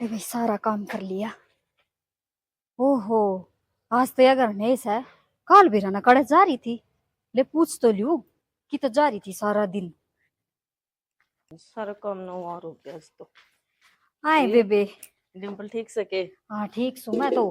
अरे भाई सारा काम कर लिया। ओहो, आज तो अगर नहीं है। काल भी रहना कड़े जा रही थी। ले पूछ तो लियो कि तो जा रही थी सारा दिन। सारा काम नवार हो गया आज तो। आए ये बेबे। डिम्पल ठीक से के हाँ ठीक सू, मैं तो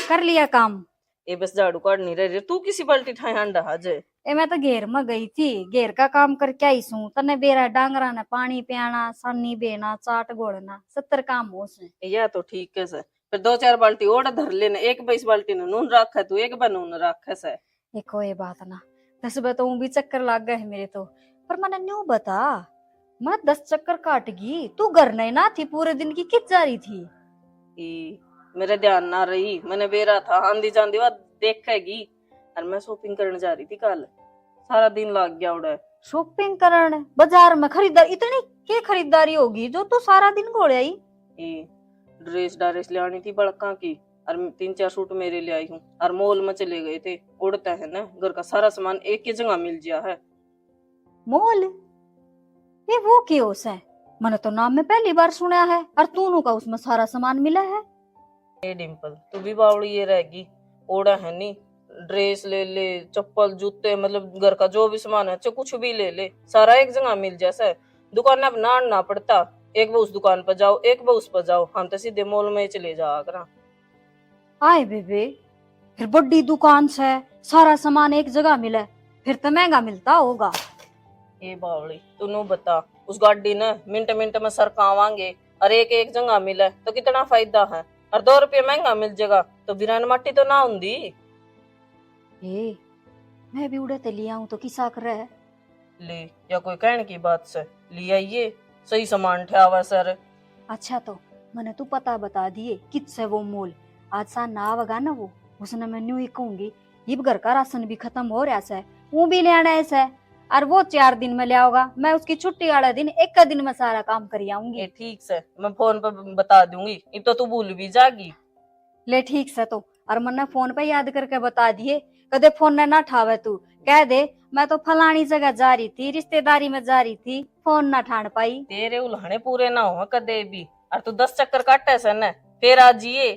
कर लिया काम। ये बस झाड़ू काट नहीं रहे तू किसी बाल्टी ठाए अंडा हाजे। ए मैं तो घेर में गई थी, घेर का काम करके आई सू। तने बेरा डांगरा ने पानी पियाना, सानी बेना, चाट घोड़ना, 70 काम हो उसने। या तो ठीक है सर, फिर दो चार बाल्टी और धर लेने। एक बाईस बाल्टी ने नून रखा है, तू एक बार नून रखा है। देखो ये बात ना, 10 बताऊं भी चक्कर लग गए मेरे तो। पर मैंने न्यू बता, मैं 10 चक्कर काट गई, तू घर नहीं ना थी पूरे दिन की, कित जा रही थी? मेरे ध्यान ना रही, मैंने बेरा था आंधी जांधी बात देखेगी। और मैं शॉपिंग करने जा रही थी कल, सारा दिन लग गया उड़ा। शॉपिंग करने बाजार में? खरीदार इतनी के खरीदारी होगी जो तू सारा दिन घोड़े आई? ड्रेस डारेस ले आनी थी बड़का की, और 3-4 सूट मेरे ले आई हूँ। और मॉल में चले गए थे, उड़ता है ना, घर का सारा सामान एक ही जगह मिल गया है। मॉल? ये वो कियोस है? मैंने तो नाम में पहली बार सुना है। और तूनू का उसमें सारा सामान मिला है? ए डिम्पल, तू भी बावड़ी ये रहेगी। ओड़ा है नी, ड्रेस ले ले, चप्पल जूते, मतलब घर का जो भी सामान है चाहे कुछ भी ले ले, सारा एक जगह मिल जैसा है। दुकान अब ना पड़ता, एक बार उस दुकान पर जाओ, एक बार उस पर जाओ, हम तो सीधे मॉल में चले जा कर। आए बेबे, फिर बड़ी दुकान से सारा सामान एक जगह मिला, फिर तो महंगा मिलता होगा। ये बावड़ी तू बता, उस गाड़ी ने मिनट मिनट में सरकावांगे, और एक एक जगह मिले तो कितना फायदा है। और 2 रुपये महंगा मिल जाएगा तो बिरान माटी तो ना होंगी। ए, मैं भी उड़े ते लिया हूं तो किसा कर रहा है? ले, या कोई कहने की बात से ले आइए, सही सामान ठेवा सर। अच्छा तो मैंने तू पता बता दिए कित से वो मोल। आज सा ना आवेगा ना वो, उसने मैं न्यू ही कहूंगी ये घर का राशन भी खत्म हो रहा है, वो भी ले आना है। और वो 4 दिन में ले आओगा, मैं उसकी छुट्टी वाला दिन एक का दिन में सारा काम कर आऊंगी। ठीक से, मैं फोन पर बता दूंगी, ये तो तू भूल भी जागी। ले ठीक से तो, और मैंने फोन पे याद करके बता दिए, कदे फोन ने ना ठावे तू। कह दे मैं तो फलानी जगह जा रही थी, रिश्तेदारी में जा रही थी, फोन ना ठान पाई। तेरे उल्हाने पूरे ना हो कदे भी। और तू 10 चक्कर काटे से न, फिर आजिए।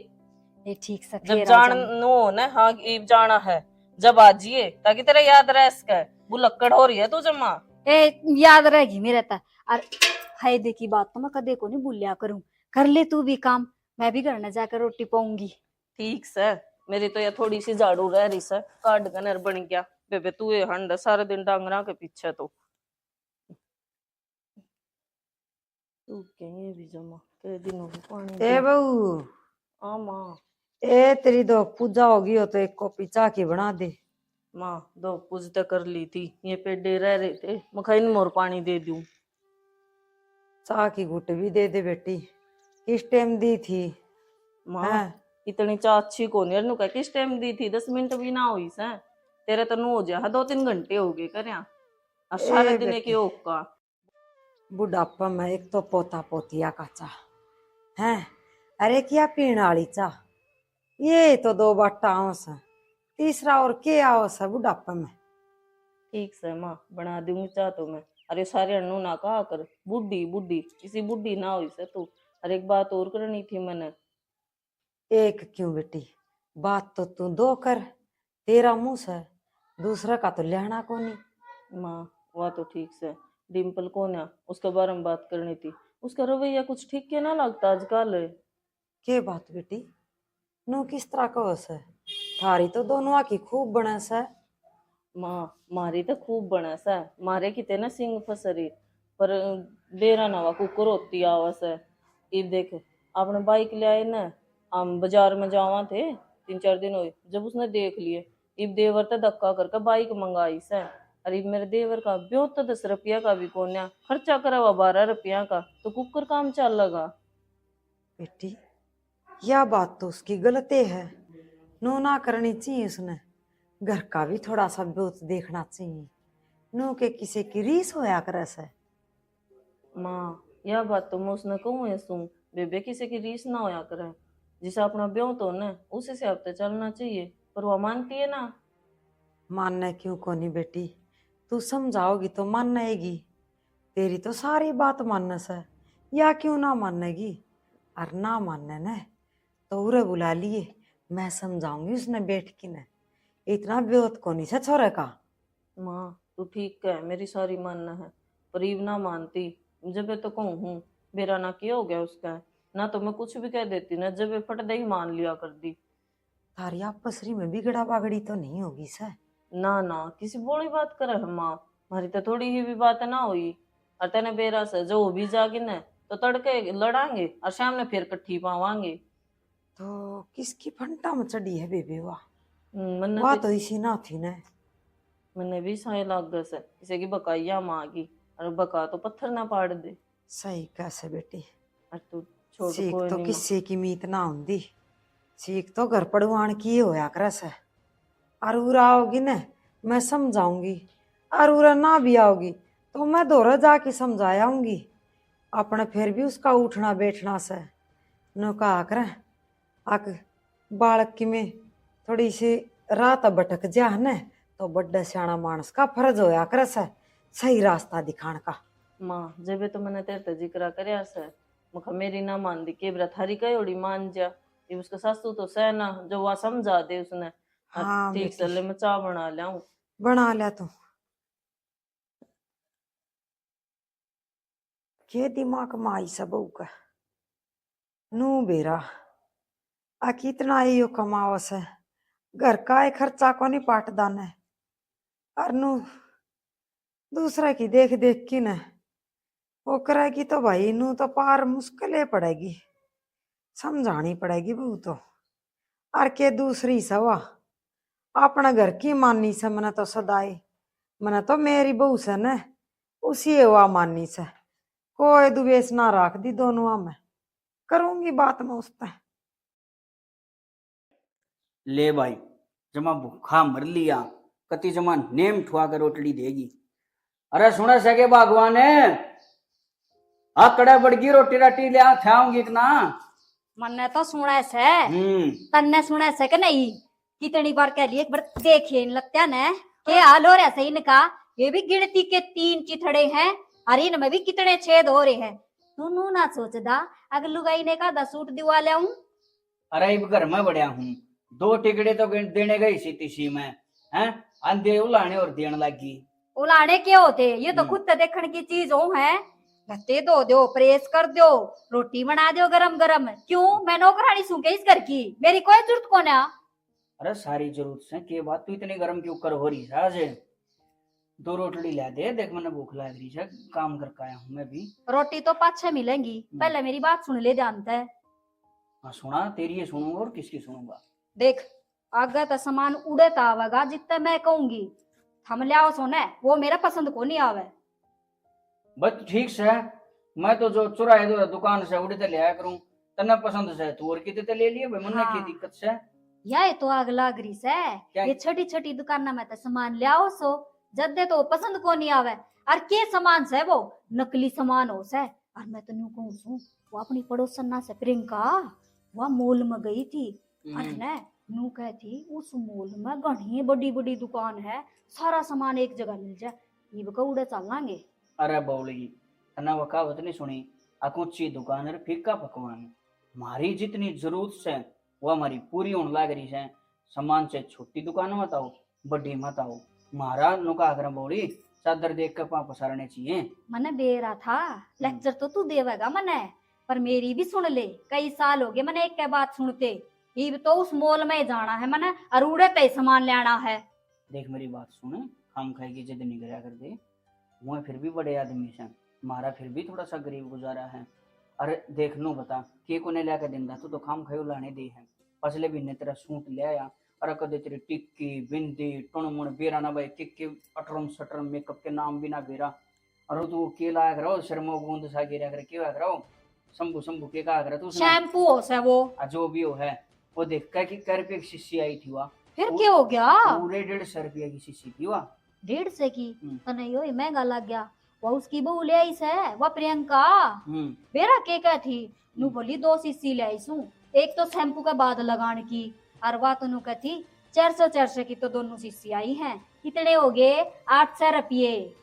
ये ठीक से जब फिर आ जान जाऊंगी। नो न, हाँ ईब जाना है, जब आजिए, ताकि तेरा याद रह सके। बुलक्कड़ हो रही है तू जमा। ए याद रहेगी मेरे तक। और फायदे की बात तो मैं कदे को नहीं भूलिया करूं। कर ले तू भी काम, मैं भी घर न जाकर रोटी पाऊंगी। ठीक से, मेरी तो ये थोड़ी सी झाड़ू रह रही से, काट गनर बन गया। बेबे तू ये हंड सारे दिन डांगरा के पीछे तो तू कहीं भी जमा के दिनों को पानी ए दे। बहू, हाँ माँ। ए तेरी दो पूजा होगी हो तो एक कॉपी चाह की बना दे। माँ 2 पूजते कर ली थी, ये पेड़े रह रहे थे, मैं कहीं मोर पानी दे दूं। चाह की घुट भी दे दे बेटी, किस टाइम दी थी? माँ हैं? इतनी चाह अच्छी कौन है, कह किस टाइम दी थी, 10 मिनट भी ना हुई से। तेरे तो नु हो जा 2-3 घंटे हो गए कर, और सारे ए दिन की बेटी, ओका। बुढ़ापा में एक तो पोता पोतिया का चाह है, अरे क्या पीने वाली चाह, ये तो 2 बाटा आवस है, तीसरा और क्या आवस है बुढ़ापा में। ठीक से माँ, बना दूंगी चाह तो मैं। अरे सारे अनु ना कहा कर बुढ़ी बुढ़ी, किसी बुढ़ी ना हुई से तू। अरे एक बात और करनी थी मैंने। एक क्यों बेटी, बात तो तू 2 कर, तेरा मुंह से, दूसरा का तो लेना को नहीं। माँ वह तो ठीक से, डिम्पल कौन है, उसके बारे में बात करनी थी। उसका रवैया कुछ ठीक के ना लगता आजकल। के बात बेटी, नो किस तरह का हो से? थारी तो दोनों की खूब बनस है। माँ मारी तो खूब बना सा, मारे किते ना सिंग फसरी, पर बेरा नवा कुकर होती आवास है। इब देख, आपने बाइक ले आए ना, हम बाजार में जावा थे, 3-4 दिन हुए, जब उसने देख लिए, इब देवर तो धक्का करके बाइक मंगाई से। अरे इब मेरे देवर का ब्यों तो 10 रुपया का भी कोन्या, खर्चा करा हुआ 12 रुपया का, तो कुकर काम चल लगा। बेटी यह बात तो उसकी गलती है, नो ना करनी चाहिए उसने, घर का भी थोड़ा सा बहुत देखना चाहिए, नो के किसी की रीस होया करे से। माँ यह बात तो मैं उसने कहूँ है सुन, बेबे किसी की रीस ना होया करे, जिसे अपना ब्यों तो न उसी से हफ्ते चलना चाहिए, पर वो मानती है ना। मानना क्यों को नहीं बेटी, तू समझाओगी तो मानेगी, तेरी तो सारी बात मानस है, या क्यों ना मानेगी? और ना मानने ने तो उरे बुला लिए, मैं समझाऊंगी उसने बैठ के ने। इतना बेवत को नहीं से छोरे का। माँ तू ठीक कह, मेरी सारी मानना है, पर ईब ना मानती। जब तो कहूँ हूँ बेरा ना किया हो गया उसका, ना तो मैं कुछ भी कह देती ना, जब फट दे ही मान लिया कर दी। थारी आपसरी में बिगड़ा बागड़ी तो नहीं होगी से? ना ना किसी बोली बात करे है माँ, हमारी तो थोड़ी ही भी बात ना हुई। और तेने बेरा से जो भी जागी न तो तड़के लड़ांगे और शाम ने फिर कट्ठी पावांगे। तो किसकी फंटा में चढ़ी है बेबे वाह? मन्ने वाह तो तो इसी ना थी ने। मैंने भी साय लाग गए से किसी की बकाइया मांगी, और बका तो पत्थर ना पाड़ दे। सही कैसे बेटी, और तू छोड़ सीख कोई तो नहीं माँ। किसी की मीत ना होंदी, सीख तो घर पड़वान की होया करे से। और उरा आओगी ने मैं समझाऊंगी, और उरा ना भी आओगी तो मैं दोरा जाके समझायाऊंगी। अपने फिर भी उसका उठना बैठना से नो कहा करे आक बालक की में थोड़ी सी रात भटक जा ने तो बड्डा सियाणा मानस का फर्ज होया करे से सही रास्ता दिखाने का। माँ जब तो मैंने तेरे ते जिक्र करया से, मुखा मेरी ना मान दी केबरा थारी कई उड़ी मान जा। ये उसका सासू तो सहना जो वह समझा दे उसने। हाँ ठीक से बेटी, ले मैं चाय बना लाऊं। बना लिया तू। के दिमाग में आई सब का नू बेरा आ कितना यो कमावस है, घर का खर्चा को नहीं पाट दाने। और नू दूसरा की देख देख की न वो करेगी तो भाई नू तो पार मुश्किलें पड़ेगी, समझानी पड़ेगी बहू तो। और के दूसरी सवा अपना घर की मानी से मना तो सदाई, मना तो मेरी बहू से न उसी हुआ मानी से कोई दुवेश ना राख दी दोनों में। करूंगी बात में उससे। ले भाई, जमा भूखा मर लिया, कति जमा नेम ठुआ कर रोटली देगी। अरे सुना सके भगवान है, आ कड़ा बड़गी रोटी राटी ले खाऊंगी इतना। मन्ने तो सुना से, तन्ने सुना से कि नहीं? कितनी बार कह लिए एक बार देखिए इन लगत्या ने के हाल हो रहा सही इनका। ये भी गिनती के 3 चिथड़े हैं और इनमें भी कितने छेद हो रहे हैं। तू ना सोचदा अगर लुगाई ने का 10 सूट दिवा लाऊं। अरे इब घर में बढ़िया हूँ, 2 टिकड़े तो देने गई सी तीसी में हैं, अंधे उलाने और देने लगी। उलाने के होते ये तो खुद देखने की चीज हो है। गत्ते दो प्रेस कर दो, रोटी बना दो गरम गरम। क्यों मैं नौकरानी सूं के इस घर की, मेरी कोई जरूरत को ना। अरे सारी जरूरत से के बात तू इतनी गर्म क्यों कर हो रही है आज? 2 रोटली ला दे, देख मैंने भूख लग रही है, काम करके आया हूँ मैं भी। रोटी तो 5-6 मिलेंगी, पहले मेरी बात सुन ले जानता है। हाँ सुना, तेरी ये सुनूंगा और किसकी सुनूंगा। देख आगे तो सामान उड़े आवेगा जितना मैं कहूंगी, हम ले आओ सोने वो मेरा पसंद को नहीं आवे। बस ठीक से, मैं तो जो चुराए दो दुकान से उड़े ले आया करूं, तन्ने पसंद से तू और कितने ले लिए भाई, मुन्ने की दिक्कत से ये तो आग लाग रही से। ये छोटी छोटी दुकान में तो सामान ले आओ सो जद्दे तो पसंद को नहीं आवे। और के सामान से वो नकली सामान हो से। और मैं तो न्यू कहूं सू वो अपनी पड़ोसन ना से प्रियंका वह मॉल में गई थी और ने नू कहती उस मॉल में घनी बड़ी बड़ी दुकान है, सारा सामान एक जगह मिल जाए, ये बका उड़े चलांगे। अरे बौली तन्ना वो कहावत नहीं सुनी, अकुची दुकान और फीका पकवान। हमारी जितनी जरूरत से वो हमारी पूरी होने लग रही है। सामान से छोटी दुकान मत आओ, बड़ी मत आओ। मारा नुका अगर बौली चादर देख कर पापा सारने चाहिए। मने बेरा था लेक्चर तो तू देवेगा मने, पर मेरी भी सुन ले। कई साल हो गए मैंने एक के बात सुनते, इब तो उस मॉल में जाना है मने और उड़े तय सामान लेना है। देख मेरी बात सुन, हम खाएगी जिद नहीं करा कर दे, वो फिर भी बड़े आदमी से, हमारा फिर भी थोड़ा सा गरीब गुजारा है। अरे देख नो बता के कोने लेकर दिन तू तो खाम खायो लाने दे है। पछले महीने तेरा सूट ले आया, अरे कदे तेरी टिक्की बिंदी टुणमुण बेरा ना भाई के अटरम सटरम मेकअप के नाम भी ना बेरा। अरे तू के लाया करो शर्मो बूंद सा गिरा कर के करो शंभू शंभू के कहा कर तू शैम्पू हो से वो जो भी हो है। वो देख कर कि कर पे एक शीशी आई थी वह, फिर क्या हो गया? पूरे 150 रुपया की शीशी थी वह। 150 की तो नहीं हो महंगा लग गया। वो उसकी बहू ले आई से वो प्रियंका बेरा के थी नू बोली 2 शीशी ले आई सू, एक तो शैम्पू के बाद लगाने की और वह तो नू कहती 400 की तो दोनों शीशी आई हैं। कितने हो गए? 800 रुपये।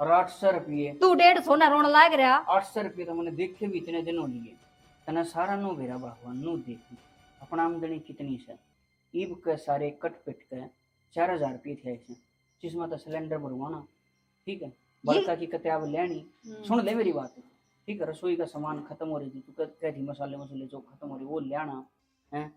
और 800 रुपये तू 150 ना रोने लग रहा। 800 रुपये तो मैंने देखे भी इतने दिन हो लिए। तना सारा नो बेरा भगवान नो देख अपना आमदनी कितनी से ईब के सारे कट पिट के 4,000 रुपये थे ऐसे जिसमें तो सिलेंडर भरवाना, ठीक है, बड़का की कत्याब लेनी। सुन ले मेरी बात, ठीक है, रसोई का सामान खत्म हो रही थी, तू कह थी मसाले मसाले जो खत्म हो रही वो ले आना है।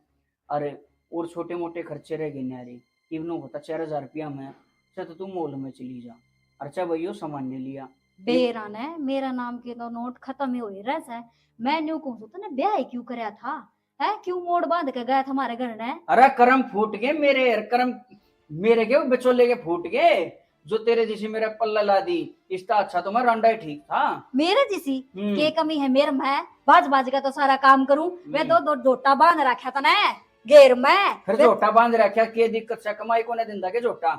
अरे और छोटे मोटे खर्चे रह गए नारे, इवनो होता 4,000 रुपया में तो तू मॉल में चली जा। अच्छा भैया सामान ने लिया बेरा ने मेरा नाम के तो नोट खत्म ही हुए रह से। मैं न्यू कहूं तो तने ब्याह क्यों करया था? है क्यों मोड़ बांध के गया था हमारे घर ने? अरे करम फूट गए मेरे, करम मेरे के बिचौले के फूट गए, जो तेरे जैसी मेरा पल्ला ला दी। इसका अच्छा तो मैं रंडा ही ठीक था। मेरे जैसी के कमी है मेरे में? बाज बाज का तो सारा काम करूं मैं, दो दो झोटा बांध रखा था ना घेर में। फिर झोटा बांध रखा के दिक्कत से कमाई को ने दिंदा के झोटा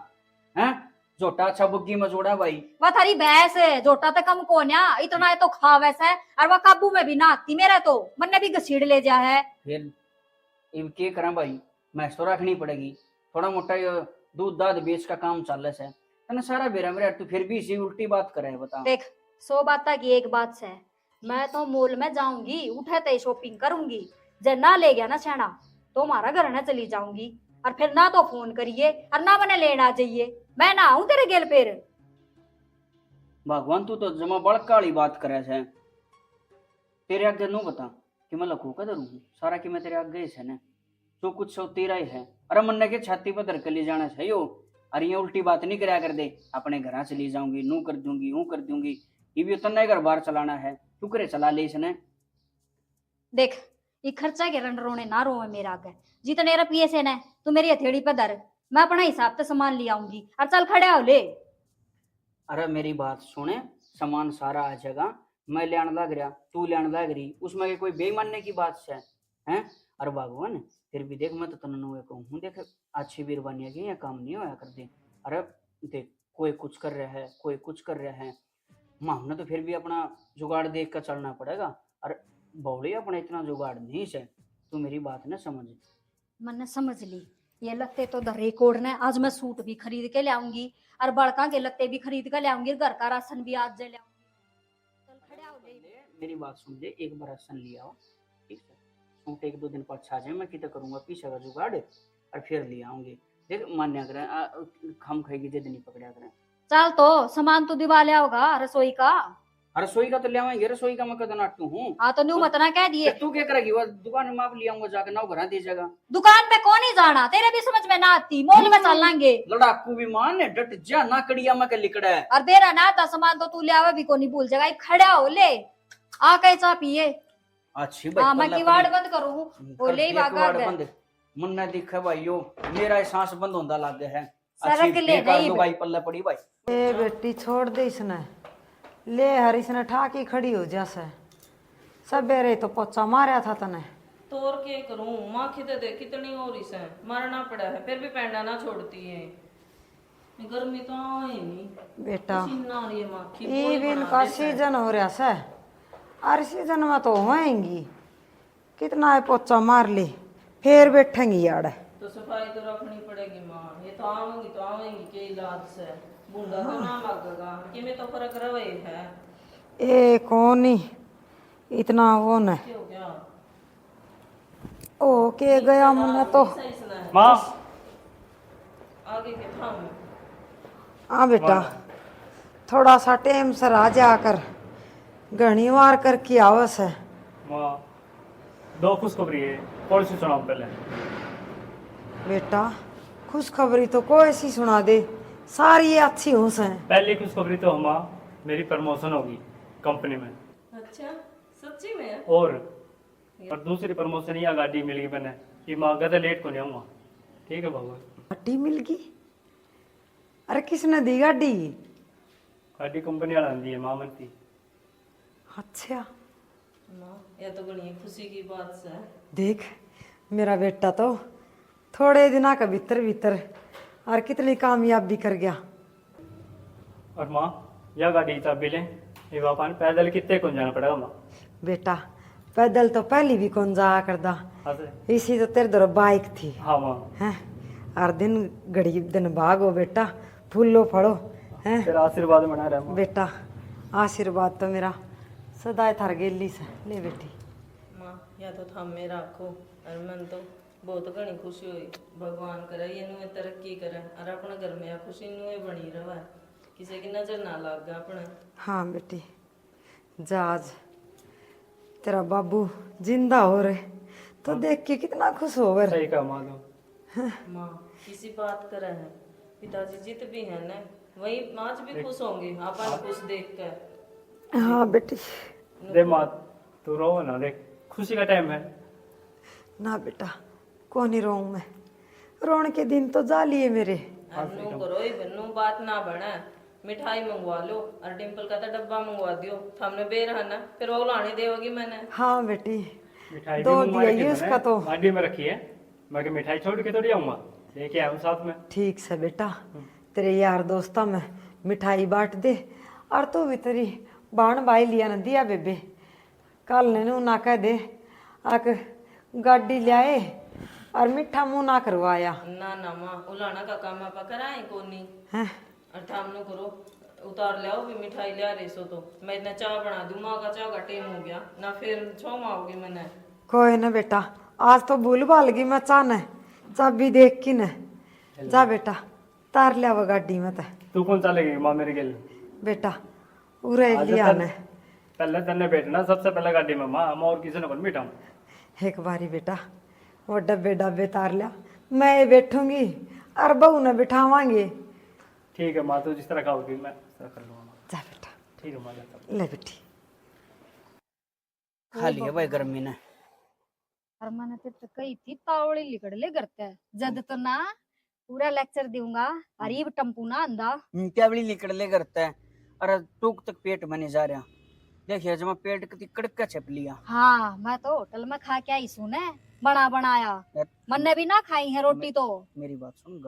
है? झोटा अच्छा बुग्गी में जोड़ा भाई। वह थारी भैंस है, झोटा तो कम कोन्या इतना है तो खावे से, और वह काबू में भी ना आती मेरा तो मन्ने भी घसीड़ ले जा है। फिर इब के करा भाई, मैं तो रखनी पड़ेगी थोड़ा मोटा। ये दूध दाद बेच का काम चल रहा है ना सारा बेरा मेरा, तू फिर भी इसी उल्टी बात करे है बता। देख 100 बात की एक बात से, मैं तो मॉल में जाऊंगी उठे ते शॉपिंग करूंगी, जब ना ले गया ना छेना तो हमारा घर ना चली जाऊंगी, और फिर ना तो फोन करिए और ना मैंने लेना जाइए, मैं ना आऊं तेरे गेल फिर। भगवान तू तो जमा बड़काली बात करे है। तेरे आगे नो बता कि मैं लखू का दरू सारा कि मैं तेरे आगे से न जो कुछ सो तेरा ही है। अरे मन्ने के छाती पर धर के ले जाना चाहिए। अरे ये उल्टी बात नहीं कराया कर दे, अपने घर चली जाऊंगी, नू कर दूंगी, यूं कर दूंगी। ये भी उतना ही घर बार चलाना है, तू करे चला ले इसने। देख ये खर्चा के रन रोने ना रोवे मेरा आगे, जितने रुपये से न तू मेरी हथेली पे धर, मैं अपना हिसाब से सामान ले आऊंगी और चल खड़े हो ले। अरे मेरी बात सुने, सामान सारा आ जाएगा, मैं लेने लग रहा, तू लेने लग रही, उसमें कोई बेईमानने की बात से है? अरे भगवान फिर भी देख, मैं तो तन्नू कहूँ देख अच्छी बीरबानी की, ये काम नहीं होया कर दे। अरे देख कोई कुछ कर रहा है, कोई कुछ कर रहा है, हमने तो फिर भी अपना जुगाड़ देख कर चलना पड़ेगा। अरे बौड़ी अपना इतना जुगाड़ नहीं से, तू मेरी बात न समझ। मैंने समझ ली, ये लत्ते तो धरे कोड ने, आज मैं सूट भी खरीद के ले आऊंगी और बड़का के लत्ते भी खरीद के ले आऊंगी, घर का राशन भी आज ले आऊंगी। चल खड़े हो ले। मेरी बात सुन ले, एक बार राशन ले आओ, ठीक है, सूट 1-2 दिन पर अच्छा जाए, मैं कितना करूंगा पीछे का जुगाड़ और फिर ले आऊंगी। देख मान्या करें हम खाएगी जिद नहीं पकड़ा करें। चल तो सामान तो दिवा ले होगा रसोई का। रसोई का तो ले आएंगे, रसोई का मैं कदम नाटू हूँ। हाँ तो न्यू मत ना कह दिए। तू क्या करेगी, वो दुकान में आप ले आऊंगा जाकर, ना घर दे जाएगा। दुकान पे कौन ही जाना, तेरे भी समझ में ना आती, मॉल में चल लेंगे। लड़ाकू विमान है, डट जा ना कड़िया में के लिकड़ा है। और बेरा ना था सामान तो तू ले आवे भी को नहीं भूल जाएगा, खड़ा हो ले आके चाह पिए। अच्छी हाँ मैं किवाड़ बंद करूँ वो ले भागा गए। मुन्ना दिखे भाइयों, मेरा सांस बंद होता लग गया है। सरक ले गई भाई पल्ले पड़ी भाई। ए बेटी छोड़ दे इसने, ले हर इसने ठाकी खड़ी हो जैसे सबेरे तो पोचा मारा था तने। तो और क्या करूं, माँ खिदे दे कितनी हो रही से, मरना पड़ा है फिर भी पैंडा ना छोड़ती है। गर्मी तो आई नहीं बेटा, पसीना आ रही है माँ की। ये भी इनका सीजन हो रहा है, हर सीजन में तो होएंगी, कितना है पोचा मार ली फिर बैठेंगी यार। तो सफाई तो रखनी पड़ेगी माँ, ये तो आवेंगी के इलाज से, बूंदा तो ना लगेगा कि में तो फर्क रहे है। ए कौन ही इतना वो न क्या हो गया? ओ के गया मुन्ने तो। सही सुना है माँ आगे के थाम। हाँ बेटा, थोड़ा सा टाइम से आ जाकर घनी वार करके आवस है। माँ 2 खुशखबरी है, कौन सी सुनाऊं पहले? बेटा खुशखबरी तो कोई सी सुना दे, सारी अच्छी हो से। पहली खुशखबरी तो माँ मेरी प्रमोशन होगी कंपनी में। अच्छा सच्ची में? और दूसरी प्रमोशन यह गाड़ी मिल गई मैंने कि माँ गधा लेट को नहीं आऊँगा। ठीक है भगवान। गाड़ी मिल गई? अरे किसने दी गाड़ी? गाड़ी कंपनी वाला दी है माँ मनती। अच्छा माँ ये तो बड़ी खुशी की बात है। देख मेरा बेटा तो थोड़े दिना का भीतर भीतर और कितनी कामयाबी कर गया। और माँ यह गाड़ी चाबी लें, ये वापस पैदल कितने को जाना पड़ेगा माँ? बेटा पैदल तो पहली भी कौन जाया करदा, हाँ से? इसी तो तेरे दर बाइक थी हाँ माँ। हैं, और दिन घड़ी दिन भागो बेटा, फूलो फड़ो हैं। तेरा आशीर्वाद बना रहा माँ। बेटा आशीर्वाद तो मेरा सदा थार गेली से ले बेटी। माँ या तो थम में रखो और मन तो बहुत घनी खुशी हुई। भगवान करे ये नुए तरक्की करे और अपने घर में खुशी नुए बनी रहे, किसी की नजर ना लग अपने। हाँ बेटी, जाज तेरा बाबू जिंदा हो रहे तो देख के कितना खुश हो रहे। सही कहा माँ तो। माँ किसी बात करे है, पिताजी जित भी है ना वही आज भी खुश होंगे अपन खुश देख कर। हाँ बेटी। दे माँ तू रो ना, देख खुशी का टाइम है। ना बेटा कौन ही रोऊं मैं, रोने के दिन तो जा लिए मेरे। नु करो नु बात ना बने, मिठाई मंगवा लो और डिम्पल का तो डब्बा मंगवा दियो, हमने बेर है ना फिर वो लाने देगी मैंने। हाँ बेटी मिठाई दो भी मंगवा दिया के उसका तो। गाड़ी में रखी है, मैं कि मिठाई छोड़ के थोड़ी आऊंगा, लेके आऊँ साथ में। ठीक से बेटा, तेरे यार दोस्ता में मिठाई बांट दे और तू भी तेरी बाण बाई लिया न दिया बेबे। कल ने नू ना कह दे आक गाड़ी लियाए और मीठा मुंह ना करवाया। ना ना माँ उलाना का काम आप कराए कोनी हैं और थामनो करो उतार ले आओ भी मिठाई ले आ रही सो तो मैं इतना चाय बना दूं, माँ का चाय का टाइम हो गया ना फिर छो माओगी मैंने। कोई ना बेटा, आज तो भूल भाल गई मैं चाने चाबी देख की न। जा बेटा तार लिया वो गाड़ी में। तू कौन चलेगी माँ मेरे गेल? बेटा उरे आज लिया तक- ने पहले तन्ने बैठना सबसे पहले गाड़ी में माँ, हम और किसी ने कौन बैठा हूँ। एक बारी बेटा वो डब्बे डब्बे तार लिया, मैं बैठूंगी और बहू ने बिठावांगे। ठीक है माँ, तू जिस तरह खाओगी मैं उस तरह कर लूँगा माँ। जा बेटा ठीक है माँ, जाता हूँ। ले बेटी। खा लिए भाई गर्मी ने। और मैंने तो कही थी तावड़ी लिकड़ ले करते जद तो ना पूरा लेक्चर दूंगा अरीब टम्पू ना अंधा। क्या बड़ी निकड़ले करता है, अरे टूक तक पेट में नहीं जा रहा। देखिए जब मैं पेट कती कड़क छप लिया। हाँ मैं तो होटल में खा के आई सुने बना बनाया, यार, मैंने भी ना खाई है रोटी तो। मेरी बात सुन,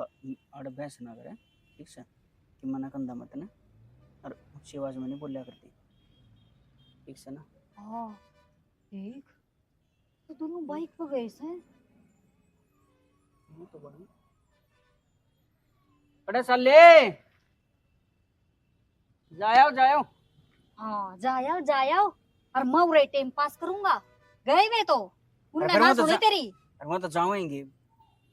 अड़ भैंस ना करे ठीक से कि मना कंधा मत ना, और ऊंची आवाज में नहीं बोलिया करती ठीक से ना। हाँ ठीक, तो दोनों बाइक पे गए से। तो बड़ा अरे साले जाओ जाओ। हाँ जाया और मैं उरे टाइम पास करूंगा। गए वे तो उनने फिर ना मैं तो सुनी जा- तेरी। अरे वहाँ तो जाएंगे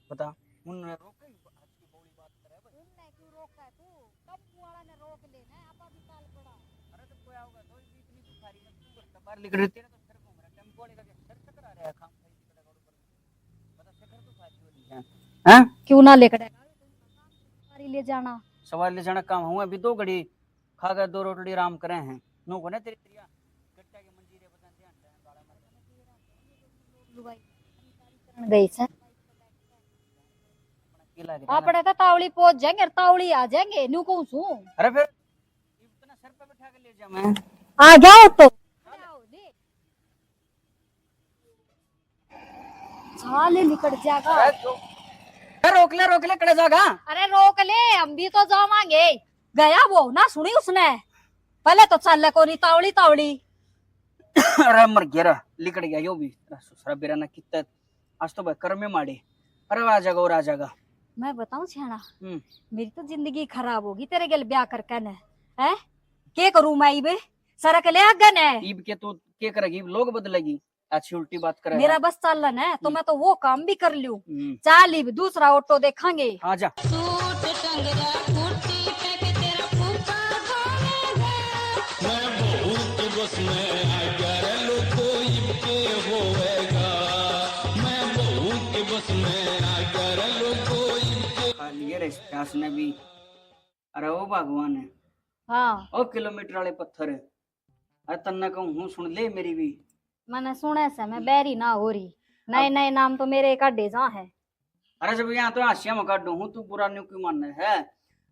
बता उन रोके अच्छी बड़ी बात करे। उनने क्यों रोका है तू? टप्पू वाला ने रोक लेना है, आपा भी काल पड़ा। अरे तो कोई आओगा तो भी इतनी बुखारी में तू घर बाहर लिख रही तेरा तो सर घूम रहा टेम्पो वाले का सर चक्कर आ रहा है काम खाई की रोड पर बता शक्कर तो खाती हो है हैं क्यों ना लेकर सवारी ले जाना। सवार ले जाना काम हुआ अभी 2 घड़ी खा कर 2 रोटड़ी आराम करे हैं नो को ना तेरी त्रिया गट्टा के मंजीरे बता ध्यान टाइम गाड़ा मार गई से किला के आपड़े तो तावड़ी पहुंच जाएंगे और तावड़ी आ जाएंगे न्यू कहूं सू। अरे फिर इतना सर पे बैठा के ले जा मैं आ जाओ तो साले निकट जाएगा। अरे रोक ले कड़े जागा। अरे रोक ले हम भी तो जावांगे। गया वो ना सुनी उसने, पहले तो चल को नहीं तावड़ी तावड़ी। अरे मर गया रा, लिकड़ गया यो भी ससुरा बेरा ना कितना आज तो भाई कर्म में मारे। अरे आ जाएगा और आ जाएगा। मैं बताऊं छाना, हम्म मेरी तो जिंदगी खराब होगी तेरे गल ब्याह करके न है। के करूं मैं इबे सरक ले आगन है। ईब के तू क्या करेगी, लोग बदलेगी अच्छी उल्टी बात करे। मेरा बस चालन है तो मैं तो वो काम भी कर लूं। हम्म, चाल इब दूसरा ऑटो देखेंगे। आ जा। खा लिए रे इस प्यास ने भी। अरे ओ भगवान है हाँ ओ किलोमीटर वाले पत्थर है। अरे तन्ना कहूँ हूँ सुन ले मेरी भी। मैंने सुने से मैं बैरी ना हो रही। नए नए नाम तो मेरे का डेजा है। अरे जब यहाँ तो हाशिया में काट हूँ तू बुरा न्यू क्यों मानना है।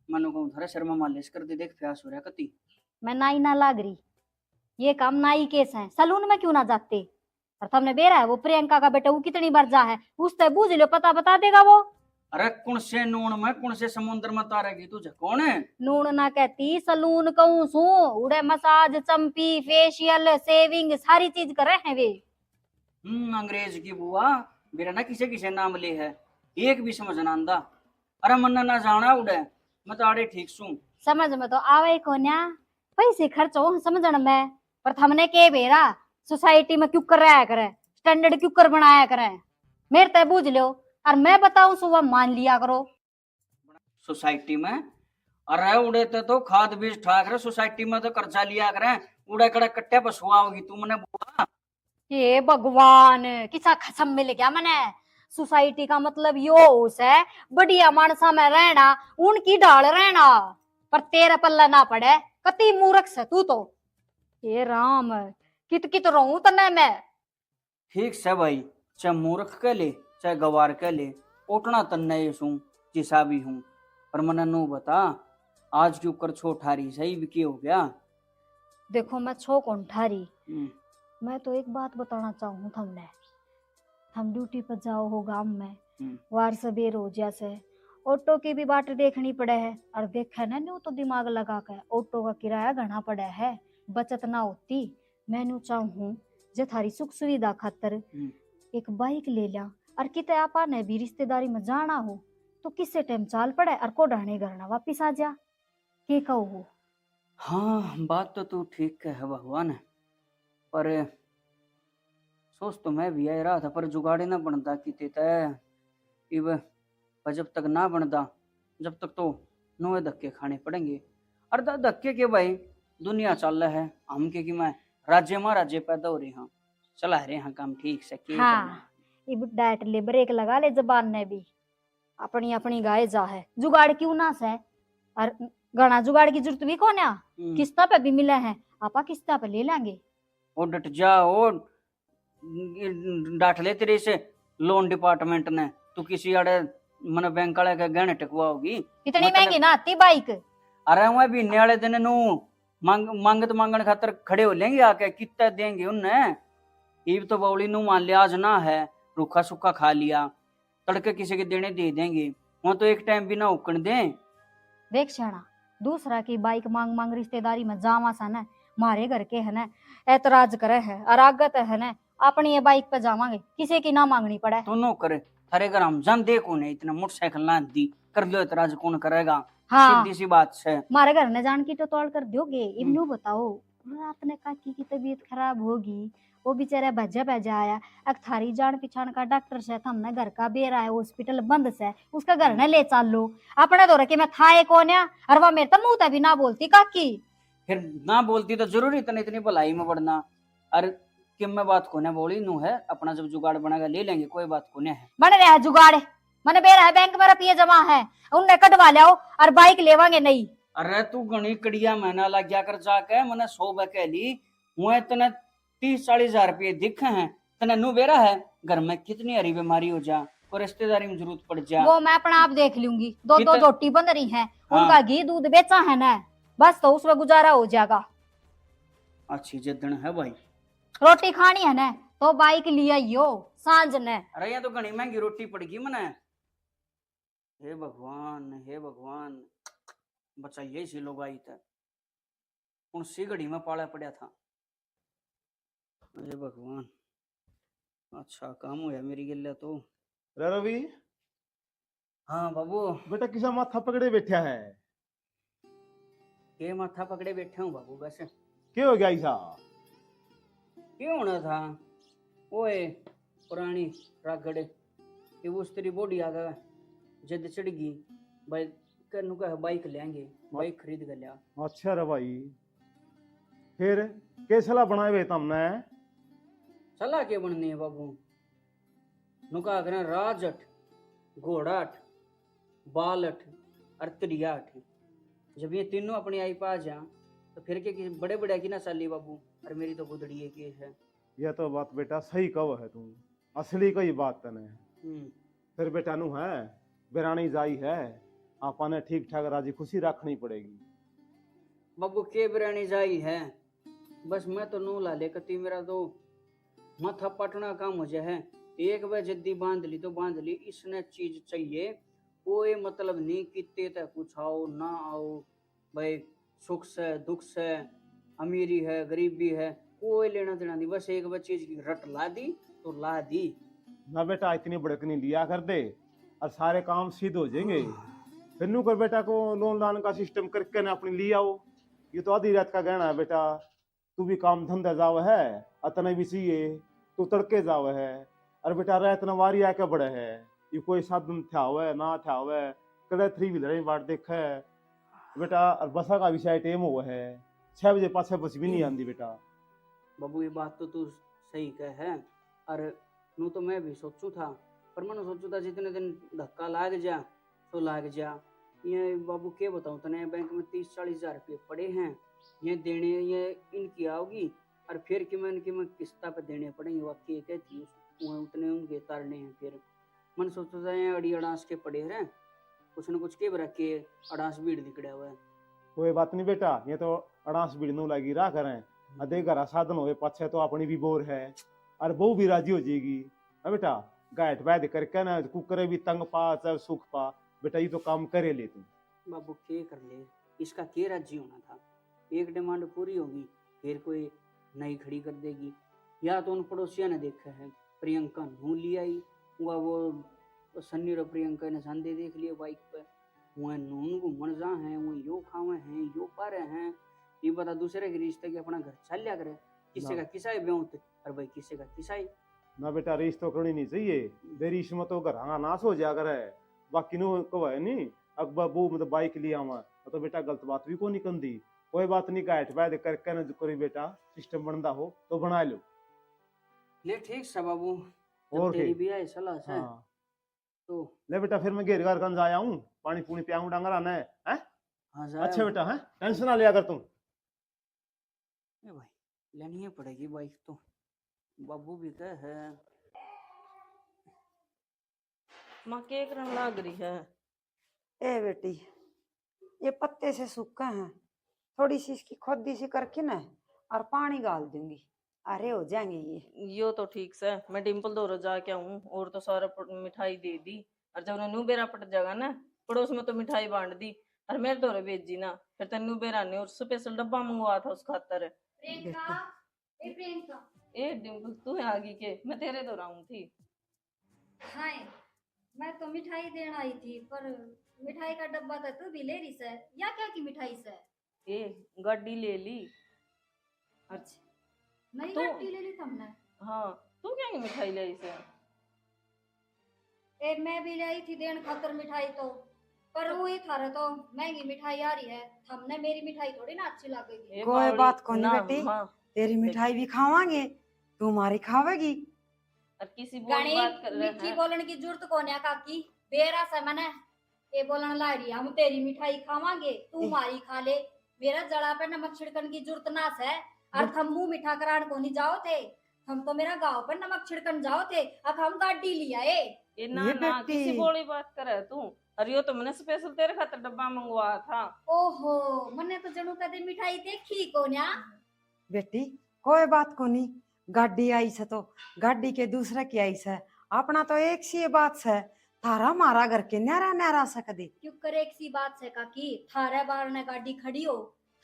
मनु कहूँ थारा शर्मा मालिश कर दे, देख प्यास हो रहा है कति। मैं नाई ना लाग रही, ये काम नाई केस है। सलून में क्यों ना जाते? और तुमने बेरा है वो प्रियंका का बेटा वो कितनी बार जा है उससे बूझ लो, पता बता देगा वो। अरे कौन से नून में कौन से समुद्र में तारेगी तुझे कौन है। नून ना कहती सलून कहूँ सू। उड़े मसाज चंपी फेशियल सेविंग सारी चीज करे हैं वे। अंग्रेज की बुआ मेरा ना किसे किसे नाम ले है एक भी समझ ना आंदा। अरे मन ना जाना उड़े मैं तो आड़े ठीक सू। समझ में तो आवे कोन्या, पैसे खर्च हो समझण में, पर हमने के बेरा सोसाइटी में क्यों कर रहा करे। स्टैंडर्ड क्यों कर बनाया करें, मेरे तय बूझ लो। और मैं बताऊं सुबह मान लिया करो। सोसाइटी में अरे उड़े तो खाद बीज ठाक रहे, सोसाइटी में तो कर्जा लिया करें, उड़े कड़े कट्टे पर सुआ होगी तुमने बोला। ये भगवान, किसा खसम मिल गया मने। सोसाइटी का मतलब यो उस है बढ़िया मानसा में रहना, उनकी ढाल रहना, पर तेरा पल्ला ना पड़े। कति मूर्ख से तू तो। हे राम, कित कित रहूं तने मैं। ठीक से भाई, चाहे मूर्ख कह ले चाहे गवार कह ले, उठना तन्ने सू जिसा भी हूं, पर मने नू बता आज के ऊपर छोठारी सही भी हो गया। देखो मैं छो कौन ठारी, हम्म, मैं तो एक बात बताना चाहूँ थमने। हम ड्यूटी पर जाओ हो गांव में, वार सबेर हो जैसे ऑटो की भी बाट देखनी पड़े है। और देखे ना न्यू तो दिमाग लगा के ऑटो का किराया घना पड़ा है, बचत ना होती। मैं न्यू चाहूँ जे थारी सुख सुविधा खातर एक बाइक ले लिया, और किते आपा ने भी रिश्तेदारी में जाना हो तो किसे टाइम चाल पड़े और को ढाणे घर ना वापिस आ जा। के कहो हो? हाँ बात तो तू ठीक कह भगवान, पर सोच तो मैं भी आ रहा था, पर जुगाड़े ना बनता कि तय इब जब तक ना बनता जब तक तो नोए धक्के खाने पड़ेंगे। अरे धक्के के भाई दुनिया चल रहा है, हम के कि मैं राज्य में राज्य पैदा हो रहे हैं, चला रहे हैं काम ठीक से के हाँ, इब डाइट ले ब्रेक लगा ले जबान ने भी, अपनी अपनी गाय जा है। जुगाड़ क्यों ना से, और घना जुगाड़ की जरूरत भी कौन है, किस्ता पे भी मिला है, आपा किस्ता पे ले लेंगे। ओ डट जा, ओ डांट ले तेरे से लोन डिपार्टमेंट ने, तू किसी आड़े मन बैंक वाले के गहने टकवा होगी। इतनी महंगी ना आती बाइक। अरे मैं भी वाले दिन नू मांगत मांगण खातर खड़े हो लेंगे आके, कितना देंगे उन्ने। ईब तो बौली नू मान लिया आज ना है, रूखा सूखा खा लिया, तड़के किसी के देने दे देंगे, वहां तो एक टाइम भी ना उकण दे। देख शाना, दूसरा की बाइक मांग मांग रिश्तेदारी में जावा सा न, मारे घर के है न ऐतराज करे है, और आगत है न अपनी ये बाइक पे जावांगे, किसी की ना मांगनी पड़े। तो नो करे थारे घर हम जान दे कौन है, इतना मोटरसाइकिल ना दी कर लो ऐतराज कौन करेगा। हाँ, सीधी सी बात है। मारे घर ने जान की तो तोड़ कर दोगे। इब्नू बताओ, रात ने काकी की तबीयत खराब होगी, वो बेचारा भजा भजा आया, अब थारी जान पिछाण का डॉक्टर से हमने घर का बेरा है, हॉस्पिटल बंद से, उसका घर ने ले चल लो। अपने दो रखे मैं थाए कौन है, और वह मेरे तो मुंह तभी ना बोलती काकी। फिर ना बोलती तो जरूरी इतनी इतनी भलाई में बढ़ना। अरे कि मैं बात कोने बोली नू है, अपना जब जुगाड़ बनेगा ले लेंगे, कोई बात कोने है। बन रहा है जुगाड़, मैंने बेरा है बैंक में रुपये जमा है, उनने कटवा लिया और बाइक लेवांगे नहीं। अरे तू घनी कड़िया महीना लग गया कर जाके, मैंने 100 कह ली, मुझे तने 30-40 हजार रुपये दिखे हैं, तने नू बेरा है घर में कितनी हरी बीमारी हो जा, कोई रिश्तेदारी में जरूरत पड़ जा। वो मैं अपना आप देख लूंगी, दो दो रोटी बन रही है, हाँ। उनका घी दूध बेचा है ना, बस तो उसमें गुजारा हो जाएगा। अच्छी जिद्दन है भाई, रोटी खानी है ना तो बाइक लिया यो सांझ ने। अरे यहाँ तो घनी महंगी रोटी पड़गी मने। हे भगवान बचाइए इसी लोग आई थे, उन सी घड़ी में पाला पड़ा था। हे भगवान, अच्छा काम हुआ मेरी गले तो। रवि, हाँ बाबू। बेटा किसा माथा पकड़े बैठा है? के माथा पकड़े बैठे हूँ बाबू, वैसे क्या हो गया ऐसा? क्यों होना था, ओए पुरानी रागड़े ये उस तेरी बॉडी आ गया, जिद चढ़ गई भाई, कनु का बाइक लेंगे, बाइक खरीद कर लिया। अच्छा रे भाई, फिर कैसला बनाए हुए तुमने? सलाह के बननी है बाबू, नुका करें राजट, घोड़ाट, बालट और त्रियाट। जब ये तीनों अपनी आई पा जा तो फिर के बड़े बड़े की ना साली बाबू, और मेरी तो गुदड़ी है केस है। यह तो बात बेटा सही कहो है तुम, असली कोई बात तने। फिर बेटा नु है बेरानी जाई है, आपा ने ठीक ठाक राजी खुशी रखनी पड़ेगी। बाबू के बिरानी जाई है, बस मैं तो नू ला ले कती, मेरा तो माथा पटना काम हो जाए है। एक बार जद्दी बांध ली तो बांध ली, इसने चीज चाहिए, कोई मतलब नहीं कितने तक कुछ आओ ना आओ भाई, सुख से दुख से, अमीरी है गरीबी है, कोई लेना देना नहीं, बस एक बार चीज की रट ला दी तो ला दी ना बेटा, इतनी भड़कनी लिया कर दे और सारे काम सीध हो जाएंगे। फिर नू कर बेटा को लोन लान का सिस्टम करके ना अपनी लिया हो, ये तो आधी रात का गहना है बेटा, तू भी काम धंधा जाओ है, अतने भी चाहिए तू तड़के जावे है और बेटा रात नवारी आके बड़े है ये कोई साधन था हुआ ना था हुआ कदे 3 व्हीलर में बाट देखा है बेटा और बसा का विषय टाइम हुआ है 6 बजे पाछे बस भी नहीं आंदी बेटा। बाबू ये बात तो तू सही कह है। और नू तो मैं भी सोचू था, पर मैंने सोचू था जितने दिन धक्का लाग जा तो लाग जा। ये बाबू के बताऊं तने, बैंक में 30-40 हजार रुपये पड़े हैं, ये देने ये इनकी आओगी और फिर कि मैं किस्ता पे देने पड़ेंगे। वाकई कहती उतने उनके तारने हैं। फिर मन सोचता था ये अड़ी अड़ास के पड़े हैं, कुछ न कुछ के रख के अड़ास भीड़ निकड़ा हुआ है। कोई बात नहीं बेटा, ये तो अड़ास बिड़नू लगी रहा करें अदे घरा साधन होए पाछे तो अपनी भी बोर है और बहू भी राजी हो जाएगी। है बेटा गायट बैठ करके ना कुकरे भी तंग पा चाहे सुख पा बेटा ये तो काम करे ले तू। बाबू के कर ले, इसका के राजी होना था। एक डिमांड पूरी होगी फिर कोई नई खड़ी कर देगी। या तो उन पड़ोसिया ने देखा है प्रियंका नू ली आई हुआ वो सन्नी और प्रियंका ने संदे देख लिए बाइक पे, वह नून घूमन जा है, वह यो खावे हैं यो पारे हैं। ये बता दूसरे के रिश्ते के अपना घर चल लिया करे, किसी का किसा ब्योत और भाई किसी का किसा ही ना बेटा रीस तो करनी नहीं चाहिए, देरी इसमें तो घर नाश हो जाया करे। बाकी नो को है नहीं अब बाबू मतलब बाइक लिया हुआ तो बेटा गलत बात भी को नहीं कंदी। कोई बात नहीं गायट बैठ करके ना करी बेटा सिस्टम बनता हो तो बना लो। ले ठीक सा बाबू, और तेरी भी आई सलाह से हाँ। तो ले बेटा फिर मैं घेर घर कन जाया हूँ, पानी पूनी पियाऊं डांगर आना है हाँ जा अच्छा बेटा है टेंशन ना लिया कर तुम। ए भाई लेनी ही पड़ेगी बाइक तो, बाबू भी कह है। माँ केक रंग लाग रही है। ए बेटी ये पत्ते से सूखा है, थोड़ी सी इसकी खोदी सी करके ना और पानी डाल दूंगी, अरे हो जाएंगे ये। यो तो ठीक से मैं डिम्पल दौरा जाके आऊं और तो सारा मिठाई दे दी और जब न्यू बेरा पट जाएगा ना पड़ोस में तो मिठाई बांट दी और मेरे दौरे भेजी ना फिर तेन बेरा ने और स्पेशल डब्बा मंगवा था उस खातर। प्रियंका ए डिम्पल तू है आगे के मैं तेरे दौरा हूं थी। हाय मैं तो मिठाई देने आई थी, पर मिठाई का डब्बा तो तू भी ले रही से, या क्या की मिठाई से? ए गाड़ी ले ली। अच्छा नई तो- गाड़ी ले ली तुमने? हाँ तू क्या मिठाई ले आई से? ए मैं भी लाई थी देन खातर मिठाई तो, पर वही थारे तो महंगी मिठाई आ रही है, हमने मेरी मिठाई थोड़ी ना अच्छी लगेगी। ए कोई बावड़ी, बात को नहीं ना, बेटी, हाँ, तेरी मिठाई भी खावांगे तू हमारी खावेगी। और किसी बोल गाड़ी बात कर रहे मीठी हैं। बोलने की जरूरत कौन है काकी, बेरा से मैंने ये बोलने ला रही हम तेरी मिठाई खावांगे तू हमारी खा ले, मेरा जड़ा पे नमक छिड़कन की जरूरत ना है। और हम मुंह मीठा करान को नहीं जाओ थे, हम तो मेरा गांव पर नमक छिड़कन जाओ थे, अब हम गाड़ी लिया है। ए ना ये ना बेटी। किसी बोली बात करे तू। अरे यो तो मैंने स्पेशल तेरे खातर डब्बा मंगवाया था। ओहो मने तो जणू कदे मिठाई देखी कोन्या। बेटी कोई बात को नहीं, गाड़ी आई से तो गाड़ी के दूसरे की आई से अपना तो एक सी बात से थारा मारा घर के न्यारा न्यारा से कदी। क्यों करे एक सी बात से काकी, थारे बार ने गाड़ी खड़ी हो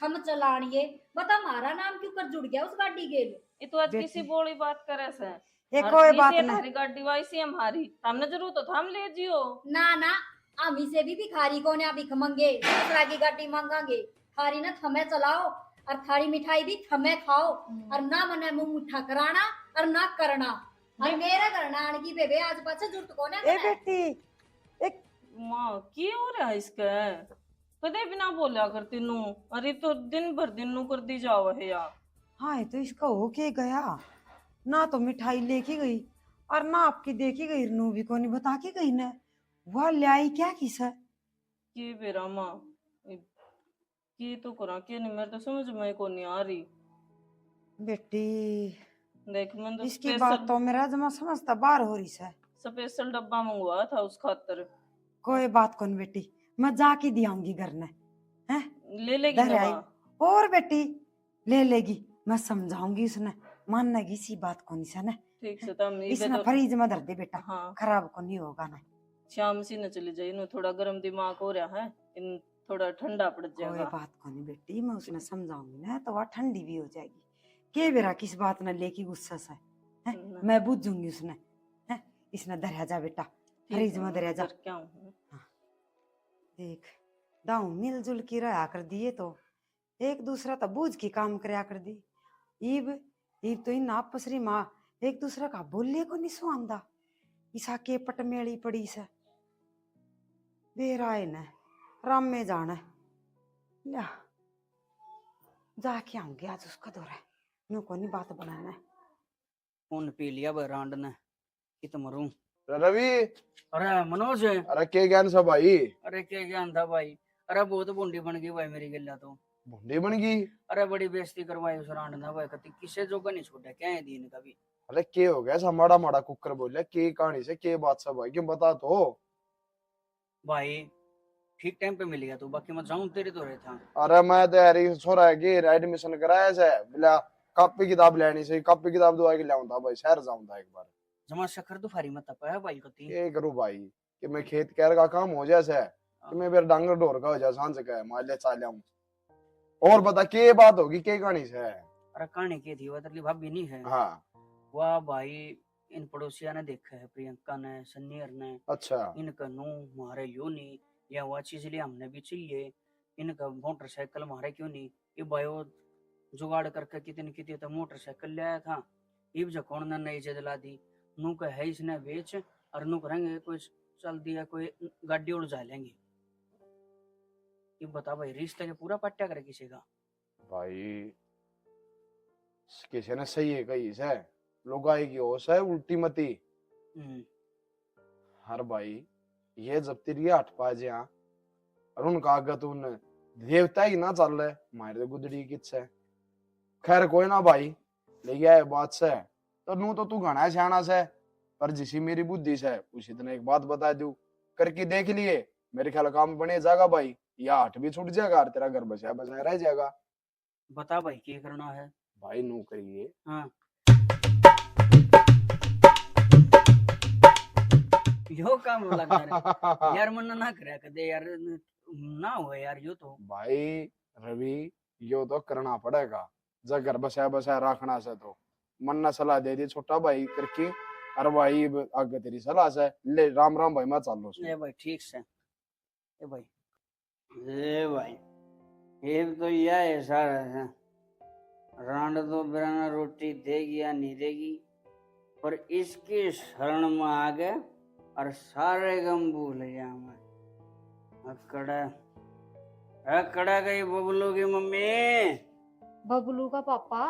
हम चलानिए, बता हमारा नाम क्यों कर जुड़ गया उस गाड़ी के लिए? ये तो आज बेटी। किसी बोली बात करे से। ये हर कोई चीज बात ये नहीं, थारी गाड़ी वाइसी हमारी हमने जरूर तो हम ले जियो। ना ना आमी से भी भिखारी को ने भिख मंगे दूसरा की गाड़ी मांगांगे, थारी ना थमे चलाओ और थारी मिठाई भी थमे खाओ और ना मने मुंह मुठा कराना और ना करना। और मेरे घर ना आने की बेबे आज पाछे जुट को ने ए बेटी एक माँ की हो रहा है इसका? कदे बिना बोला करती नू, अरे तो दिन भर दिन नू कर दी जाओ है यार। हाँ तो इसका हो के गया ना, तो मिठाई लेके गई और ना आपकी देखी गई, नू भी को नहीं बता के गई ना वह लाई क्या किस है। के बेरा माँ की तो करा के नहीं, मेरे तो समझ में को नहीं आ रही। बेटी देख मैं तो इसकी बात तो मेरा जमा समझता बार हो रही है। स्पेशल डब्बा मंगवाया था उस खातर। कोई बात कौन बेटी, मैं जाके दियाऊंगी घर ने हैं ले लेगी घर आई दवा। और बेटी ले लेगी, मैं समझाऊंगी उसने मानने की सी बात कौन सा ना। ठीक से तब इसने फ्रीज में धर दे बेटा, हाँ खराब को नहीं होगा ना। शाम सी न चली जाए, इन्हें थोड़ा गर्म दिमाग हो रहा है, इन थोड़ा ठंडा पड़ कोई जाएगा। बात को नहीं बेटी, मैं उसने समझाऊंगी ना तो वह ठंडी भी हो जाएगी। के बेरा किस बात न लेके गुस्सा से है, ना। मैं बुझूंगी उसने है। इसने धरिया जा बेटा, फ्रीज में धरिया जा। क्या हूँ देख दाऊ मिलजुल की रहा कर दिए तो एक दूसरा तो बूझ की काम करया कर दी। ईब ईब तो इन आपसरी माँ एक दूसरे का बोले को नहीं सुआंदा। ईसा के पटमेली पड़ी से बेराए न राम में जाना ला जाके आऊंगी आज उसका दौरा है। नो को नहीं बात बनाना है। कौन पी लिया बरांड ने कित मरूं। रवि, अरे मनोज, अरे के ज्ञान सब भाई? अरे क्या ज्ञान था भाई। अरे बहुत बूंदी बन गई भाई मेरी गल्ला तो। भुंडी बन गई? अरे बड़ी बेइज्जती करवाई उस रांड ने भाई, कति किसे जोगा नहीं छोड़ा क्या है दिन का भी। अरे के हो गया ऐसा माड़ा माड़ा कुकर बोले के कहानी से के बात सब भाई क्यों बता तो। भाई ठीक टाइम पे मिल गया तू, बाकी मैं जाऊं तेरे तो रहे था। अरे मैं तो यार छोरा है कि एडमिशन कराया से बोला कॉपी किताब लेनी से कॉपी किताब दुआ के लाऊं था भाई शहर जाऊं था एक बार। जमा शक्कर तो फारी मत पाया भाई कति। के करूं भाई कि मैं खेत कैर का काम हो जैसे कि मैं फिर डांगर ढोर का हो जा सांझ का मान ले चाल आऊं। और बता के बात होगी के कहानी से? अरे कहानी की थी वो तेरी भाभी नहीं है। हाँ वाह भाई, इन पड़ोसिया ने देखा है, प्रियंका ने, सन्नीर ने, अच्छा इनका नो मारे यो नहीं, या वह चीज लिए हमने भी चाहिए। इनका मोटरसाइकिल मारे क्यों नहीं, ये बायो जुगाड़ करके कितनी कितनी तो मोटरसाइकिल ले आया था। इब जो कौन ने नई चीज ला दी, नू का है इसने बेच और नू करेंगे कोई चल दिया कोई गाड़ी उड़ जा लेंगे। ये बता भाई रिश्ते के पूरा पट्टा करे किसी का। भाई किसी ने सही है कही से लुगाई की होश है उल्टी मती। हर भाई ये जब तेरी हट पा जा और उनका आगत उन देवता ही ना चल रहे मारे गुदड़ी कित से। खैर कोई ना भाई ले गया बात से तो नू तो तू घना सियाना से पर जिसी मेरी बुद्धि से उसी दिन एक बात बता दू करके देख लिए मेरे ख्याल काम बने जाएगा भाई। या हट भी छूट जाएगा और तेरा घर बचा बचा रह जाएगा। बता भाई क्या करना है। भाई नू करिए हाँ यो काम लगा रहे यार, मन ना करे कदे यार, ना हो यार यो तो। भाई रवि यो तो करना पड़ेगा जब घर बसा बसा रखना से तो मन ने सलाह दे दी छोटा भाई करके। अरे भाई आगे तेरी सलाह से ले राम राम भाई मैं चालू ए भाई ठीक से ए भाई एक तो यह है सारा है रांड तो बिना रोटी देगी या नहीं देगी, पर इसकी शरण में आ गए और सारे गम भूल गया मैं। अकड़ा गई बबलू की मम्मी। बबलू का पापा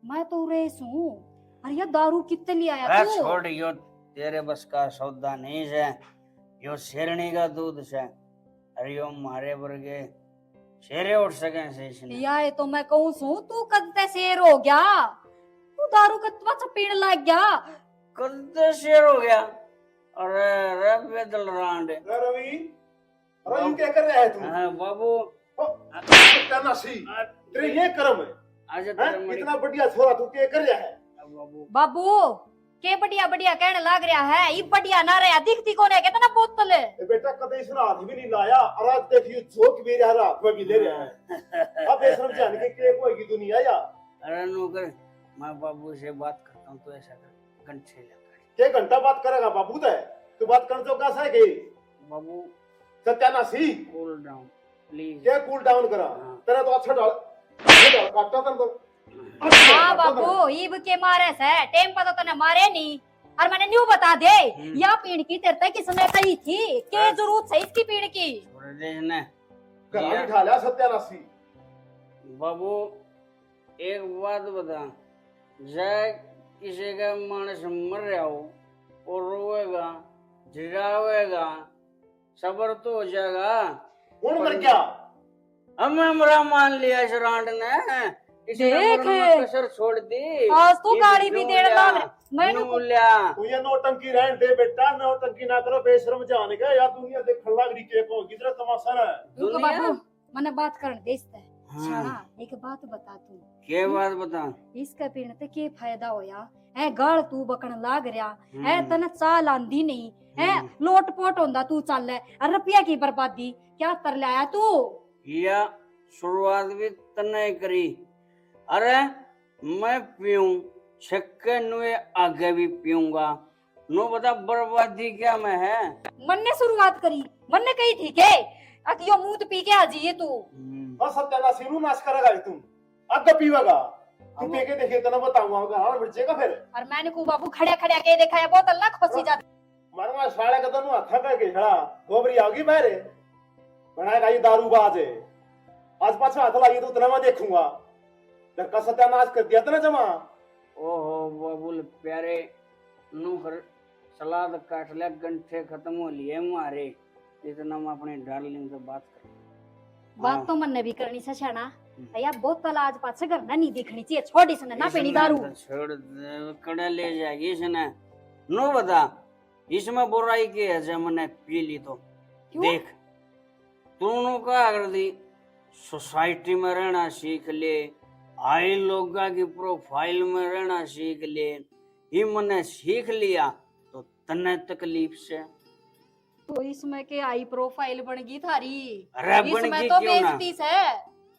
मैं तो रेस हूँ। अरे यार दारू कितने ले आया तू? छोड़ यो तेरे बस का सौदा नहीं से, यो शेरनी का दूध से। अरे यो मारे वर्गे शेरे उठ सके से इसने। यार तो मैं कहूँ सू तू कद शेर हो गया, तू दारू कतवा सा पीने लग गया। कद शेर हो गया? अरे रे बेदल रांड रवि, अरे यू क्या कर रहा है तू? हाँ बाबू क्या सी तेरे ये कर्म है। आज इतना बढ़िया छोरा तू क्या कर रहा है? बाबू बाबू के बढ़िया बढ़िया कहने लग रहा है, ये बढ़िया ना रहा दिखती कौन है कितना बोतल है। बेटा कदे इसने हाथ भी नहीं लाया और आज देखियो झोंक भी रहा हाथ में भी ले रहा है। अब ये समझाने के केक होगी दुनिया या? अरे नौकर मैं बाबू से बात करता हूँ तो ऐसा कर घंटे लगा के घंटा बात करेगा बाबू तू बात कर जो कैसा है बाबू। सत्यानाशी कूल डाउन प्लीज। क्या कूल डाउन करा तेरा तो अच्छा डाल काटा कर दो। हाँ बाबू ईब के मारे से टेम पर तो तने मारे नहीं और मैंने न्यू बता दे या पीड़ की तेरे तक किसने कही थी के जरूरत है इसकी पीड़ की। छोड़ दे ने घर उठा लिया सत्यानाशी। बाबू एक बात बता, जय किसी का मानस मर रहा हो और रोएगा झिड़ावेगा सबर तो हो जाएगा। कौन मर गया? हमें मरा मान लिया इस रांड ने, देख कसर छोड़ दी। आज तो गाड़ी भी देने लग रहा मैंने तू ये नौटंकी रहने दे बेटा, नौटंकी ना करो बेशरम जाने का या दुनिया देखने लग रही के को किधर तमाशा है। रुको बाबू मैंने बात करने दे इससे। हाँ। एक बात बता तू क्या बात बता? इसका पीने ते के फायदा होया है? गाल तू बकन लाग रहा है, तने चाल आंदी नहीं है, लोट पोट होंदा तू चल है, रुपया की बर्बादी क्या कर लाया तू? या शुरुआत भी तने करी। अरे मैं पीऊं छक्के नुए आगे भी पीऊंगा, नो बता बर्बादी क्या में है। मन ने शुरुआत करी, मन ने कही थी के अकियो मुंह पी के आ जाइए तू। बस सत्यानाशी नु नाश करेगा तुम आगे पीवेगा तू देखे देखे तना बताऊंगा हां बच्चे का फिर और मैंने को बाबू खड़े खड़े के देखा है बोतल ना खोसी जा मारूंगा साले का तो हथा करके खड़ा गोबरी आओगी बाहर बनाएगा ये दारूबाज है आज पाछा हाथ लगी तो उतना मैं देखूंगा घर का सत्यानाश कर दिया था ना जमा ओहो बाबुल प्यारे नू कर सलाद काट लिया गंठे खत्म हो लिए मारे इतना हम अपने डार्लिंग से बात कर बात तो मन ने भी करनी से छना या बोतल आज पाछे घर ना नहीं देखनी चाहिए छोड़ी से ना पीनी दारू छोड़ दे कड़ा ले जाएगी इसने नो बता इसमें बुराई की है जब मैंने पी ली तो क्यों? देख तूने क्या कर दी सोसाइटी में रहना सीख ले आई लोगा की प्रोफाइल में रहना सीख ले ये मैंने सीख लिया तो तने तकलीफ से तो इसमें के आई प्रोफाइल बन गई थारी अरे बन इसमें गई तो क्यों ना बेइज्जती से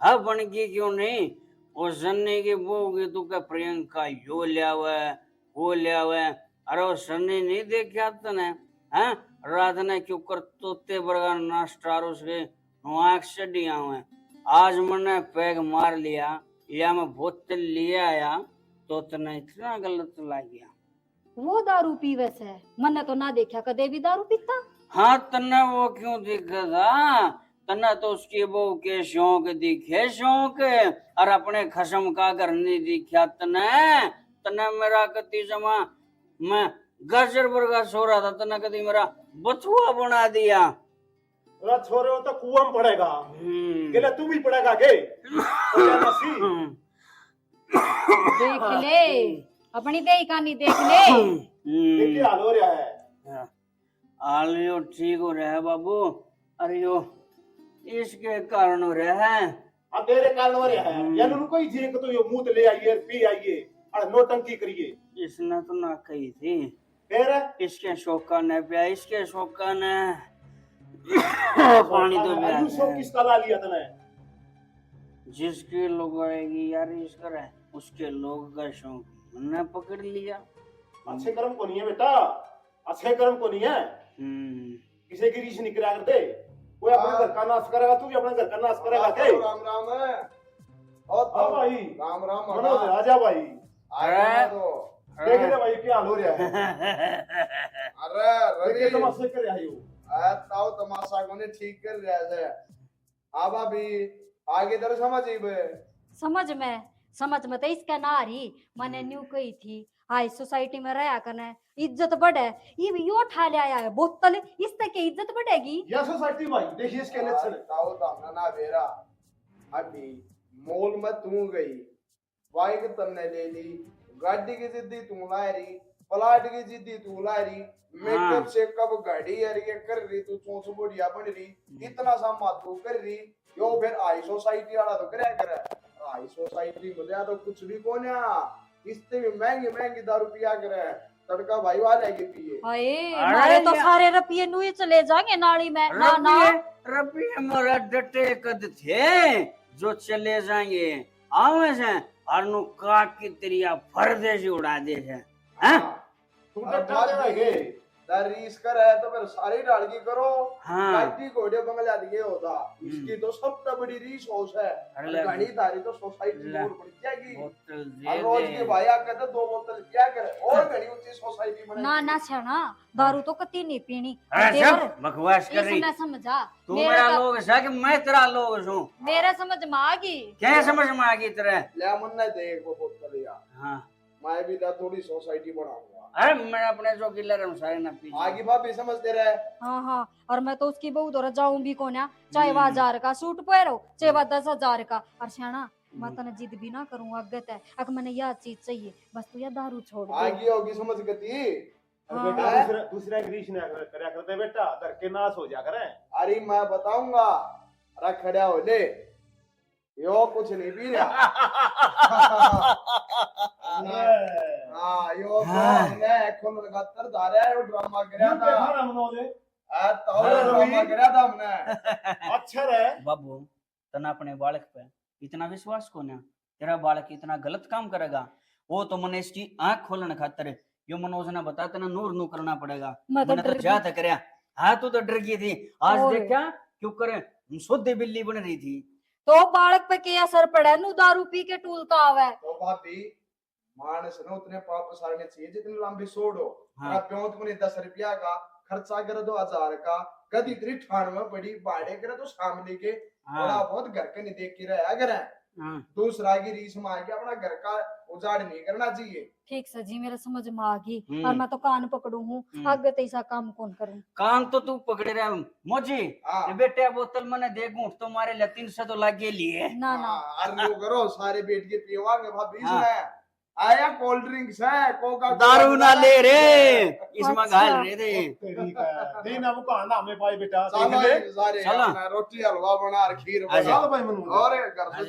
हाँ बन गई क्यों नहीं वो सन्नी की बोगी तू क्या प्रियंका यो लिया हुआ है वो लिया हुआ है अरे वो सन्नी नहीं देखा तने हैं रात ने क्यों कर तोते बर्गर नाश्ता उसके आँख से दिया हुए आज मैंने पैग मार लिया या मैं बोतल ले आया तो तने इतना गलत लग गया वो दारू पीवे से मन तो ना देखा कदे भी दारू पीता हाँ तन्ने वो क्यों दिखा था तन्ने तो उसकी बहू के शौक दिखे शौक और अपने खसम का घर नहीं दिखा तने तने मेरा कति जमा मैं गाजर बर्गा सो रहा था तने कदी मेरा बथुआ बना दिया अरे छोरे हो तो कुआं में पड़ेगा केला तू भी पड़ेगा के ओ या नसी देख ले अपनी देही कहानी देख ले देखिए हाल हो रहा है आलियो ठीक हो रहा है बाबू अरे यो इसके कारण हो रहा है अब तेरे कारण हो रहा है या उनको ही जे तो यो मुंह ले आइए पी आइए और नोटंकी करिए इसने तो ना कही थी फिर इसके शौका ने पिया इसके शौका ने पानी तो पिया दूसरों किसका ला लिया तने जिसके लोग आएगी यार इसका रहे उसके लोग का शौक मैंने पकड़ लिया अच्छे कर्म को नहीं है बेटा अच्छे कर्म को नहीं है किसी की रीस नहीं करा करते कोई अपने घर का नाश करेगा तू भी अपने घर का नाश करेगा के राम राम है और हाँ भाई राम राम मनोज आजा भाई अरे तो देख ले भाई क्या हाल हो रहा है अरे ये तमाशे कर रहा है यो ताऊ तमाशा को ने ठीक कर रहा है अब अभी आगे दर समझ में तो इसका ना आ रही मैंने न्यू कही थी हाई सोसाइटी में रहा करना इज्जत बढ़े ये भी यो ठा ले आया है बोतल इससे क्या इज्जत बढ़ेगी या सोसाइटी भाई देखिए इसके लक्षण ताऊ तमना ना बेरा अभी मॉल में तू गई बाइक तन्ने ले ली गाड़ी की जिद्दी तू ला रही प्लाट की जिद्दी तू ला रही मेकअप से कब गाड़ी यार ये कर रही तू चोंच बुढ़िया बन रही इतना सा मातू कर रही यो फिर आई सोसाइटी वाला तो करे आई सोसाइटी में तो कुछ भी को ना इससे भी महंगी दारू पिया करे तड़का भाई वाले के पिए हमारे तो सारे रुपये नुए चले जाएंगे नाली में ना ना रुपये मोरा डटे कद थे जो चले जाएंगे आवे से और नु काट की तेरिया फरदे से उड़ा दे है हैं तू डटा देगे रीस कर है तो फिर सारी डालगी करो हाँ गाड़ी घोड़े बंगला दिए होता इसकी तो सबसे बड़ी रीस होश है घड़ी तारी तो सोसाइटी दूर पड़ जाएगी बोतल हर रोज के भाई आ कहते 2 बोतल क्या करे और घड़ी ऊंची सोसाइटी बने ना छना दारू तो कती नहीं पीनी अरे सब बकवास कर रही इसमें समझा तू मेरा लोग है कि मैं तेरा लोग हूँ मेरा समझ में आ गई क्या समझ में आ गई तेरे ले मुन्ना देख वो बोतल यार हाँ मैं भी दा थोड़ी सोसाइटी बढ़ाऊंगा अरे मैं अपने जो किलर हम सारे ना पी आगे भाभी समझते रहे हाँ और मैं तो उसकी बहू दौरा जाऊं भी कोना चाहे वह 1000 का सूट पहनो चाहे वह 10,000 का और श्याना मैं तने जिद भी ना करूँ अगत है अगर मैंने यह चीज चाहिए बस तू यह दारू छोड़ दे आगे होगी समझ गती बेटा दूसरा ग्रीस ना करया करते बेटा घर के नाश हो जा करे अरे मैं बताऊंगा अरे खड़ा हो ले यो कुछ नहीं पी रहा हाँ यो ने खोल लगातार धारा है वो ड्रामा कर रहा था खाना मनोले तो ड्रामा कर रहा था हमने अच्छा रहे बाबू तना अपने बालक पे इतना विश्वास को ना तेरा बालक इतना गलत काम करेगा वो तो मने इसकी आंख खोलने खातर यो मनोज ने बता तना नूर नू करना पड़ेगा मैंने तो जा तक करया हाँ तू तो डर गई थी आज देखा क्यों करे शुद्ध बिल्ली बन रही थी तो बालक पे क्या असर पड़ा नु दारू पी के टूलता आवे। तो भाभी मानस ने उतने पाप सारने चाहिए जितने लंबी सोड़ हो। हाँ। प्योंत को 10 रुपया का खर्चा करे 2000 का कद इतनी ठाण में बड़ी बाड़े करे तो सामने के थोड़ा हाँ बहुत घर के नहीं देख के रहा घर है। हाँ दूसरा की रीस में आके अपना घर का उजाड़ नहीं करना चाहिए। ठीक सर जी, मेरे समझ में आ गई। हम्म। और मैं तो कान पकड़ू हूँ, आगे तो ऐसा काम कौन करूँ। काम तो तू पकड़े रहा मोजी। हाँ। ये बेटे बोतल मैंने दे घूंट तो मारे ले 300 तो लागे लिए। ना ना अरे लो करो सारे बैठ के पीवांगे भाभी हाँ। इसमें आया कोल्ड ड्रिंक्स है कोका दारू ना ले रे इसमें अच्छा। घाल रे दे। तेरी का दिन अब कहना हमें पाई बेटा सारे देख ले सारे चलो। अपना रोटी हलवा बना और खीर अच्छा। बना चल भाई मनु और घर से